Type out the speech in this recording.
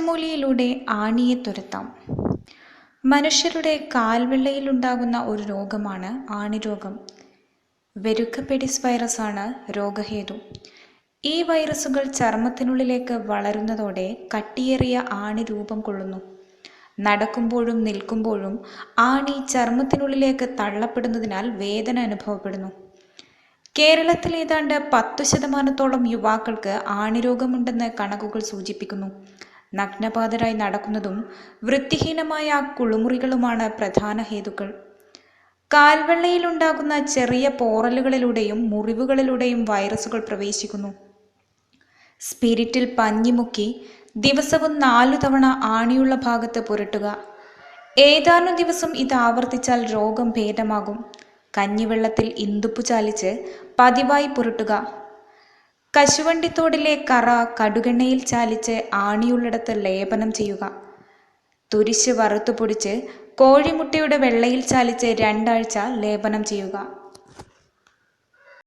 ഒറ്റമൂലിയിലൂടെ ആണിയെ തുരത്താം. മനുഷ്യരുടെ കാൽവെള്ളയിലുണ്ടാകുന്ന ഒരു രോഗമാണ് ആണിരോഗം. വെരുക്കപ്പെഡിസ് വൈറസാണ് രോഗഹേതു. ഈ വൈറസുകൾ ചർമ്മത്തിനുള്ളിലേക്ക് വളരുന്നതോടെ കട്ടിയേറിയ ആണി രൂപം കൊള്ളുന്നു. നടക്കുമ്പോഴും നിൽക്കുമ്പോഴും ആണി ചർമ്മത്തിനുള്ളിലേക്ക് തള്ളപ്പെടുന്നതിനാൽ വേദന അനുഭവപ്പെടുന്നു. കേരളത്തിൽ ഏതാണ്ട് 10% യുവാക്കൾക്ക് ആണിരോഗമുണ്ടെന്ന് കണക്കുകൾ സൂചിപ്പിക്കുന്നു. നഗ്നപാതരായി നടക്കുന്നതും വൃത്തിഹീനമായ കുളിമുറികളുമാണ് പ്രധാന ഹേതുക്കൾ. കാൽവെള്ളയിലുണ്ടാകുന്ന ചെറിയ പോറലുകളിലൂടെയും മുറിവുകളിലൂടെയും വൈറസുകൾ പ്രവേശിക്കുന്നു. സ്പിരിറ്റിൽ പഞ്ഞിമുക്കി ദിവസവും 4 തവണ ആണിയുള്ള ഭാഗത്ത് പുരട്ടുക. ഏതാനും ദിവസം ഇത് ആവർത്തിച്ചാൽ രോഗം ഭേദമാകും. കഞ്ഞിവെള്ളത്തിൽ ഇന്ദുപ്പ് ചാലിച്ച് പതിവായി പുരട്ടുക. കശുവണ്ടിത്തോടിലെ കറ കടുകെണ്ണയിൽ ചാലിച്ച് ആണിയുള്ളിടത്ത് ലേപനം ചെയ്യുക. തുരിശ് വറുത്തു പൊടിച്ച് കോഴിമുട്ടയുടെ വെള്ളയിൽ ചാലിച്ച് 2 ആഴ്ച ലേപനം ചെയ്യുക.